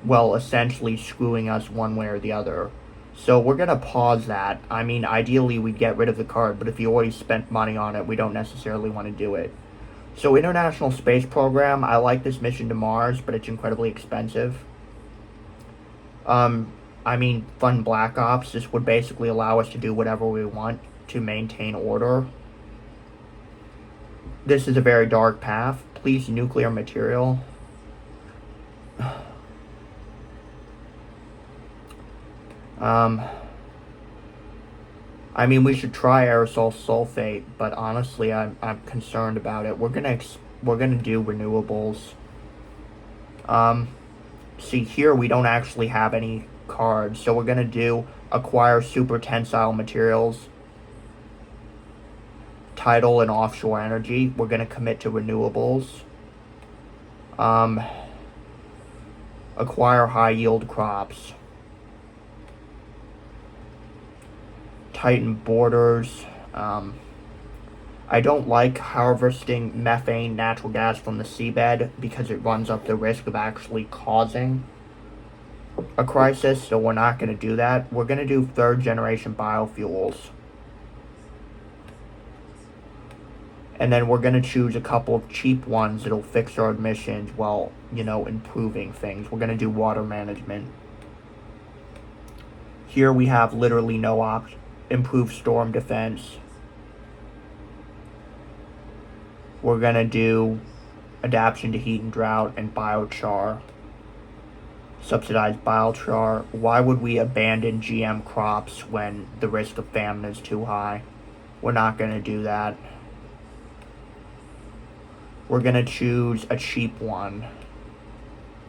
essentially screwing us one way or the other. So we're going to pause that. I mean, ideally we'd get rid of the card, but if you already spent money on it, we don't necessarily want to do it. So International Space Program, I like this mission to Mars, but it's incredibly expensive. Fund Black Ops. This would basically allow us to do whatever we want to maintain order. This is a very dark path. Please, nuclear material. I mean, we should try aerosol sulfate, but honestly, I'm concerned about it. We're gonna do renewables. Um, See here, we don't actually have any cards, so we're gonna do acquire super tensile materials, tidal and offshore energy. We're gonna commit to renewables. Um, Acquire high yield crops. Tighten borders. I don't like harvesting methane natural gas from the seabed because it runs up the risk of actually causing a crisis, so we're not going to do that. We're going to do third generation biofuels. And then we're going to choose a couple of cheap ones that'll fix our emissions while, improving things. We're going to do water management. Here we have literally no option. Improve storm defense. We're going to do adaptation to heat and drought and biochar. Subsidize biochar. Why would we abandon GM crops when the risk of famine is too high? We're not going to do that. We're going to choose a cheap one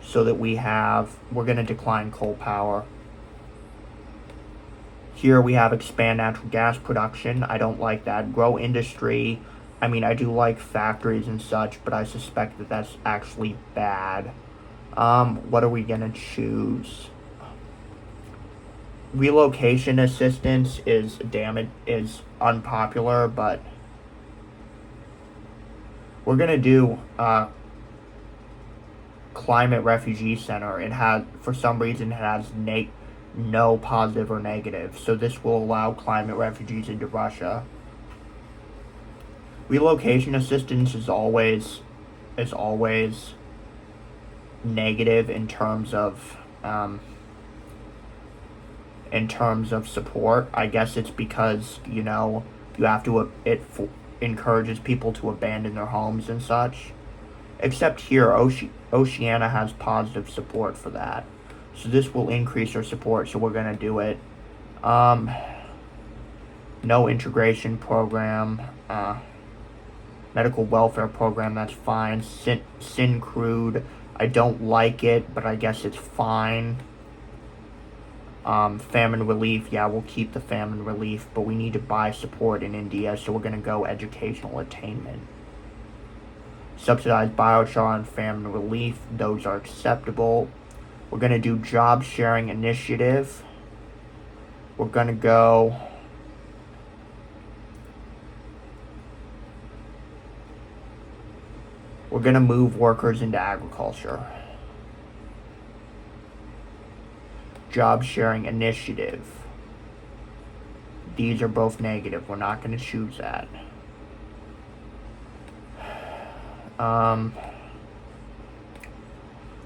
so that we're going to decline coal power. Here we have expand natural gas production. I don't like that. Grow industry. I mean, I do like factories and such, but I suspect that that's actually bad. What are we going to choose? Relocation assistance is unpopular, but we're going to do climate refugee center. For some reason, it has no positive or negative, so this will allow climate refugees into Russia. Relocation assistance is always negative in terms of support. I guess it's because you have to encourages people to abandon their homes and such. Except here, Oceania has positive support for that. So this will increase our support, so we're going to do it. No integration program. Medical welfare program, that's fine. Sin crude, I don't like it, but I guess it's fine. Famine relief, yeah, we'll keep the famine relief, but we need to buy support in India, so we're going to go educational attainment. Subsidized biochar and famine relief, those are acceptable. We're going to do job sharing initiative. We're going to go move workers into agriculture. Job sharing initiative. These are both negative. We're not going to choose that.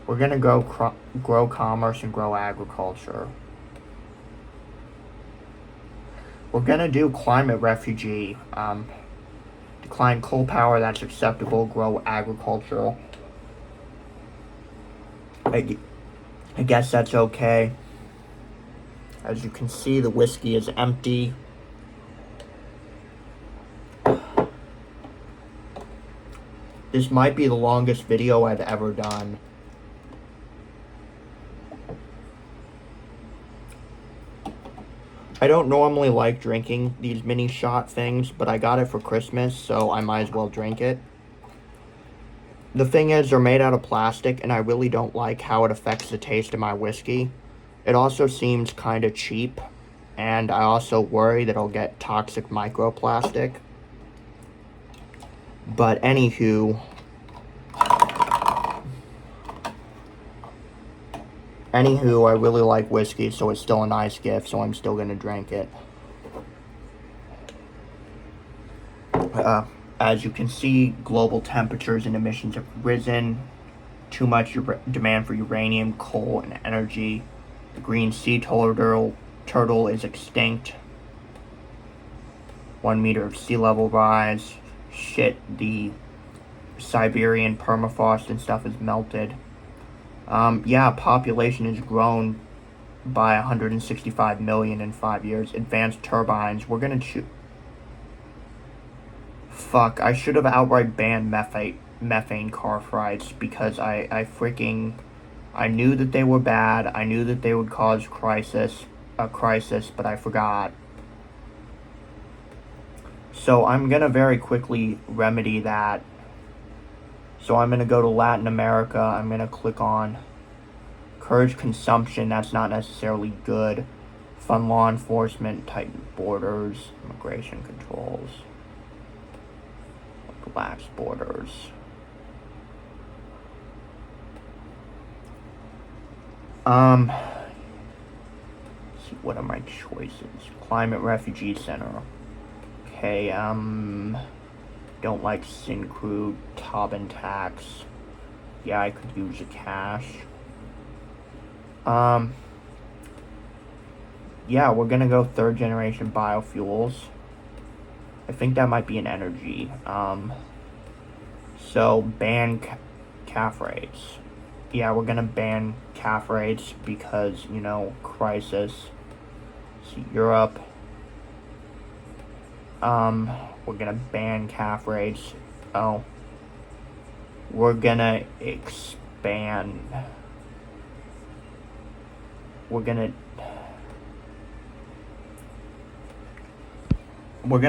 We're going to grow commerce and grow agriculture. We're going to do climate refugee. Decline coal power, that's acceptable. Grow agricultural. I guess that's okay. As you can see, the whiskey is empty. This might be the longest video I've ever done. I don't normally like drinking these mini shot things, but I got it for Christmas, so I might as well drink it. The thing is, they're made out of plastic, and I really don't like how it affects the taste of my whiskey. It also seems kind of cheap, and I also worry that I'll get toxic microplastic. But anywho, I really like whiskey, so it's still a nice gift, so I'm still going to drink it. As you can see, global temperatures and emissions have risen. Too much demand for uranium, coal, and energy. The green sea turtle is extinct. 1 meter of sea level rise. Shit, the Siberian permafrost and stuff is melted. Yeah, population has grown by 165 million in 5 years. Advanced turbines. We're gonna choose. Fuck, I should have outright banned methane car flights because I knew that they were bad. I knew that they would cause a crisis, but I forgot. So I'm gonna very quickly remedy that. So I'm gonna go to Latin America. I'm gonna click on encourage consumption. That's not necessarily good. Fund law enforcement, tighten borders, immigration controls, relax borders. Let's see, what are my choices? Climate Refugee Center. Okay, don't like Syncrude, Tobin tax. Yeah, I could use a cash. Yeah, we're gonna go third generation biofuels. I think that might be an energy. So ban CAF rates. Yeah, we're gonna ban CAF rates because, crisis. See, Europe. We're gonna ban CAF rates. Oh. We're gonna expand. We're gonna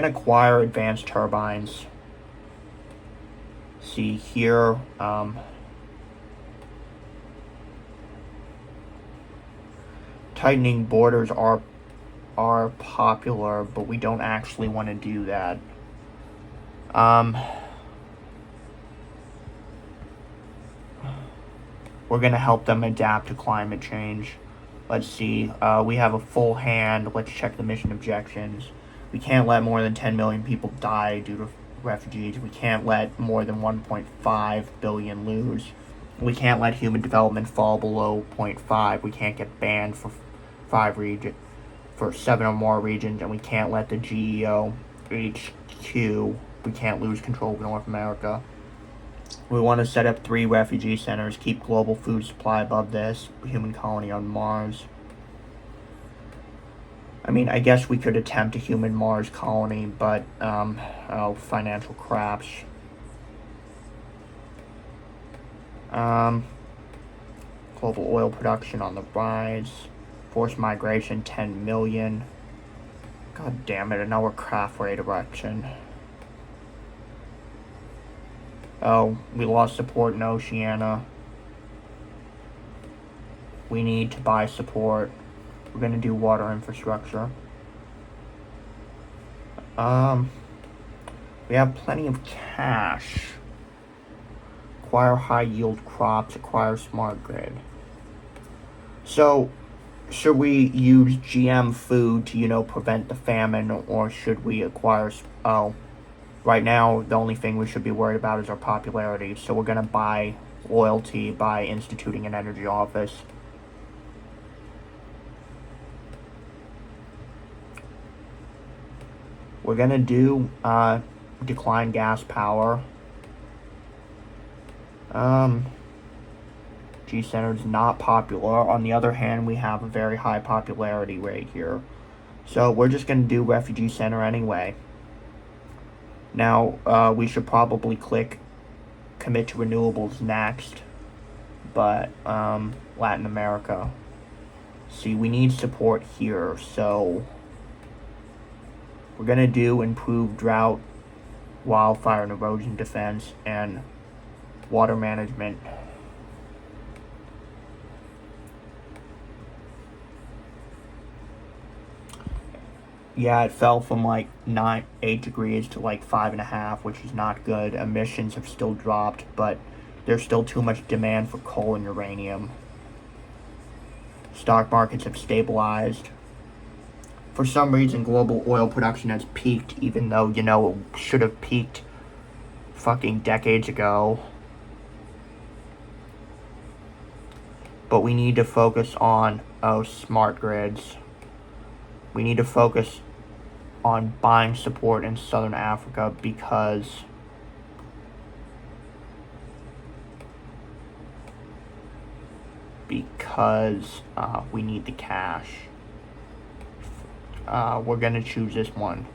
acquire advanced turbines. See here, tightening borders are popular, but we don't actually want to do that. We're gonna help them adapt to climate change. Let's see, we have a full hand. Let's check the mission objections. We can't let more than 10 million people die due to refugees. We can't let more than 1.5 billion lose. We can't let human development fall below 0.5. We can't get banned for 7 or more regions, and we can't let the GEO HQ. We can't lose control of North America. We want to set up 3 refugee centers, keep global food supply above this, human colony on Mars. I mean, I guess we could attempt a human Mars colony, but, financial crash. Global oil production on the rise. Forced migration, 10 million. God damn it, another craft rate erection. Oh, we lost support in Oceania. We need to buy support. We're gonna do water infrastructure. We have plenty of cash. Acquire high yield crops, acquire smart grid. So, should we use GM food to, prevent the famine, or should we acquire, right now, the only thing we should be worried about is our popularity. So we're gonna buy loyalty by instituting an energy office. We're gonna do decline gas power. G Center is not popular. On the other hand, we have a very high popularity rate here. So we're just gonna do refugee center anyway. Now, we should probably click commit to renewables next. But, Latin America. See, we need support here, so we're gonna do improved drought, wildfire and erosion defense, and water management. Yeah, it fell from 8 degrees to 5.5, which is not good. Emissions have still dropped, but there's still too much demand for coal and uranium. Stock markets have stabilized. For some reason, global oil production has peaked, even though, it should have peaked fucking decades ago. But we need to focus on, smart grids. We need to focus on buying support in Southern Africa because because we need the cash. We're gonna choose this one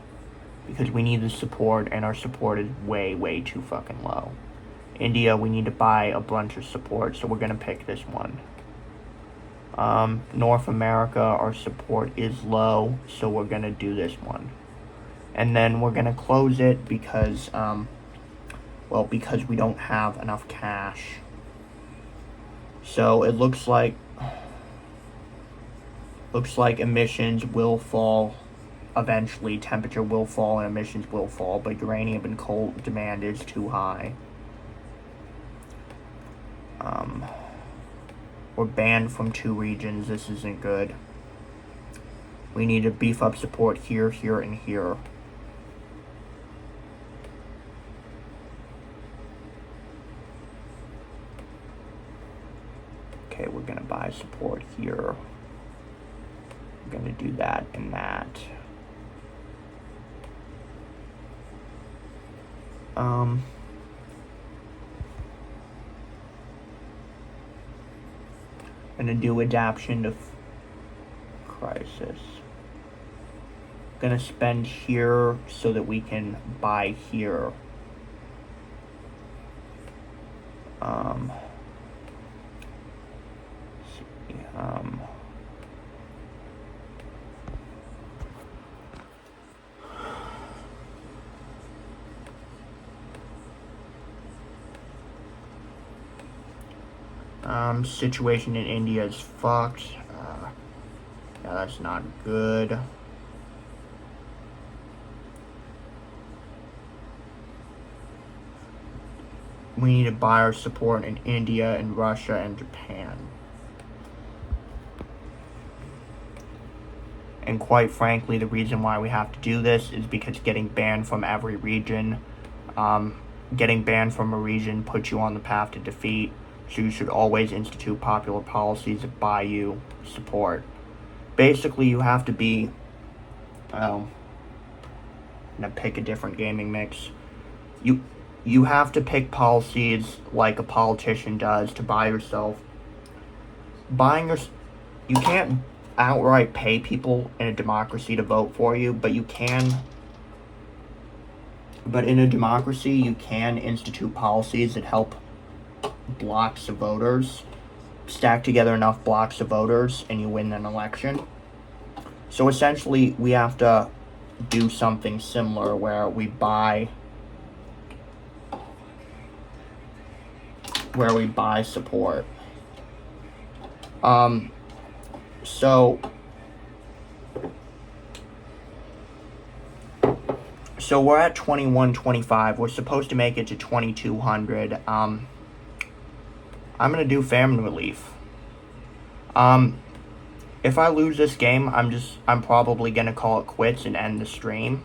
because we need the support, and our support is way too fucking low. India, we need to buy a bunch of support, so we're gonna pick this one. North America, our support is low, so we're gonna do this one. And then we're gonna close it because, because we don't have enough cash. So it looks like emissions will fall eventually. Temperature will fall and emissions will fall, but uranium and coal demand is too high. We're banned from 2 regions. This isn't good. We need to beef up support here, here, and here. Okay, we're gonna buy support here. We're gonna do that and that. Gonna do adaptation to crisis. Gonna spend here so that we can buy here. Situation in India is fucked. Yeah, that's not good. We need to buy our support in India and Russia and Japan. And quite frankly, the reason why we have to do this is because getting banned from every region, getting banned from a region puts you on the path to defeat. So you should always institute popular policies that buy you support. Basically, you have to be, I'm gonna pick a different gaming mix. You have to pick policies like a politician does to buy yourself. You can't outright pay people in a democracy to vote for you, but you can. But in a democracy, you can institute policies that help blocks of voters, stack together enough blocks of voters, and you win an election. So essentially, we have to do something similar where we buy support. So we're at 2125. We're supposed to make it to 2200. I'm gonna do famine relief. If I lose this game, I'm probably gonna call it quits and end the stream.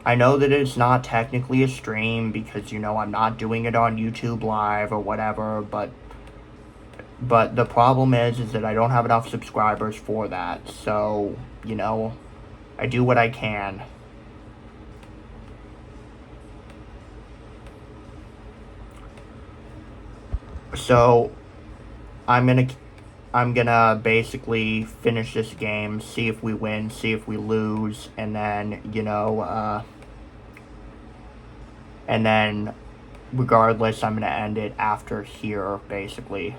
I know that it's not technically a stream because, I'm not doing it on YouTube Live or whatever, but the problem is that I don't have enough subscribers for that. So, I do what I can. So, I'm gonna basically finish this game, see if we win, see if we lose, and then, and then, regardless, I'm gonna end it after here, basically.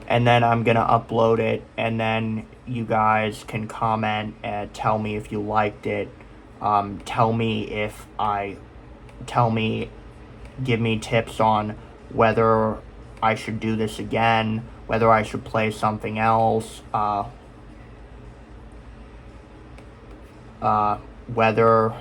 And then I'm gonna upload it, and then you guys can comment and tell me if you liked it. Give me tips on whether I should do this again, whether I should play something else, whether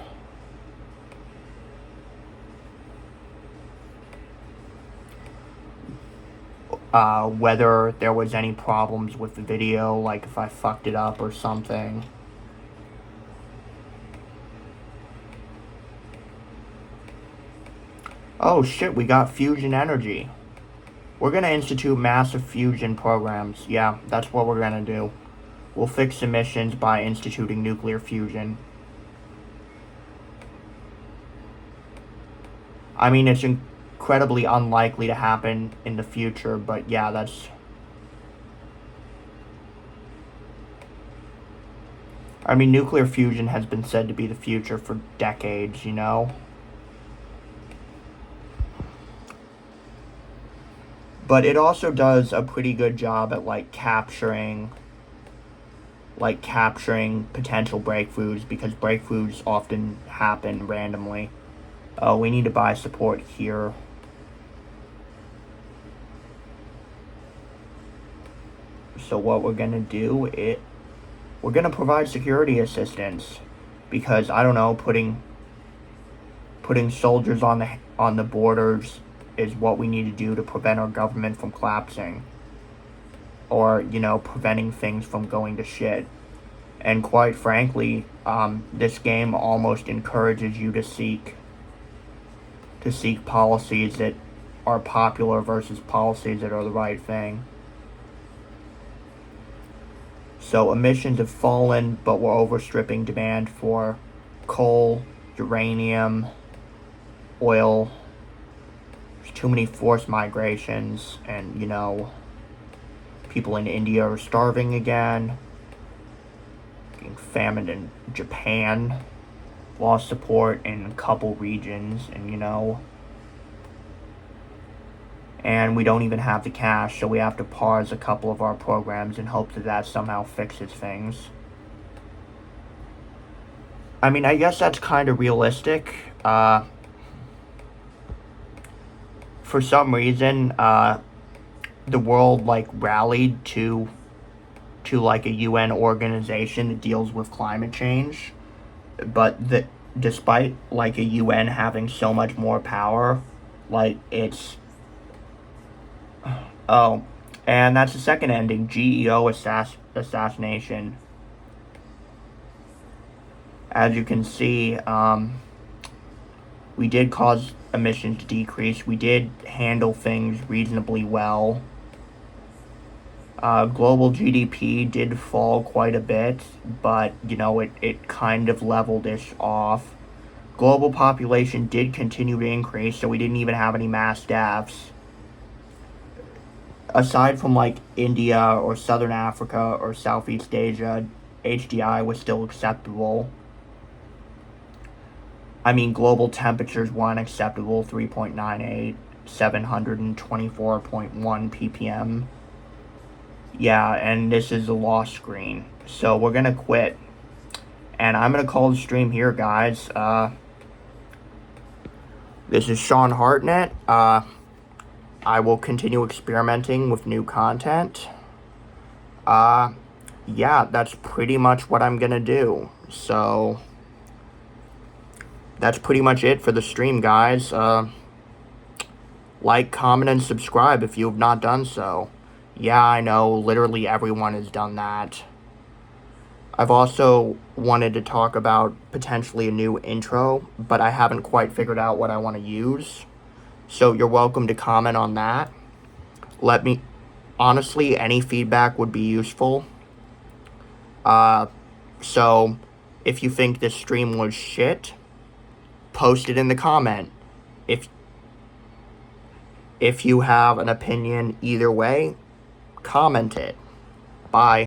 there was any problems with the video, like if I fucked it up or something. Oh shit, we got fusion energy. We're gonna institute massive fusion programs. Yeah, that's what we're gonna do. We'll fix emissions by instituting nuclear fusion. I mean, it's incredibly unlikely to happen in the future, but yeah, that's... I mean, nuclear fusion has been said to be the future for decades, you know? But it also does a pretty good job at, like, capturing potential breakthroughs, because breakthroughs often happen randomly. Oh, we need to buy support here. So what we're gonna do, we're gonna provide security assistance, because I don't know, putting soldiers on the borders is what we need to do to prevent our government from collapsing, or, you know, preventing things from going to shit. And quite frankly, this game almost encourages you to seek policies that are popular versus policies that are the right thing. So emissions have fallen, but we're overstripping demand for coal, uranium, oil. There's too many forced migrations, and, you know, people in India are starving again. Getting famine in Japan. Lost support in a couple regions, and, you know, and we don't even have the cash, so we have to pause a couple of our programs and hope that somehow fixes things. I mean, I guess that's kind of realistic. For some reason, the world, like, rallied to like a UN organization that deals with climate change, but despite, like, a UN having so much more power, like, it's... Oh, and that's the second ending, GEO assassination. As you can see, we did cause emissions to decrease. We did handle things reasonably well. Global GDP did fall quite a bit, but, you know, it kind of leveled-ish off. Global population did continue to increase, so we didn't even have any mass deaths. Aside from, like, India or Southern Africa or Southeast Asia, HDI was still acceptable. I mean, global temperatures were unacceptable, 3.98, 724.1 ppm. Yeah, and this is a lost screen. So we're gonna quit. And I'm gonna call the stream here, guys. This is Sean Hartnett. I will continue experimenting with new content. Yeah, that's pretty much what I'm gonna do. So that's pretty much it for the stream, guys. Like, comment, and subscribe if you have not done so. Yeah, I know, literally everyone has done that. I've also wanted to talk about potentially a new intro, but I haven't quite figured out what I want to use. So you're welcome to comment on that. Honestly, any feedback would be useful. So if you think this stream was shit, post it in the comment. If you have an opinion either way, comment it. Bye.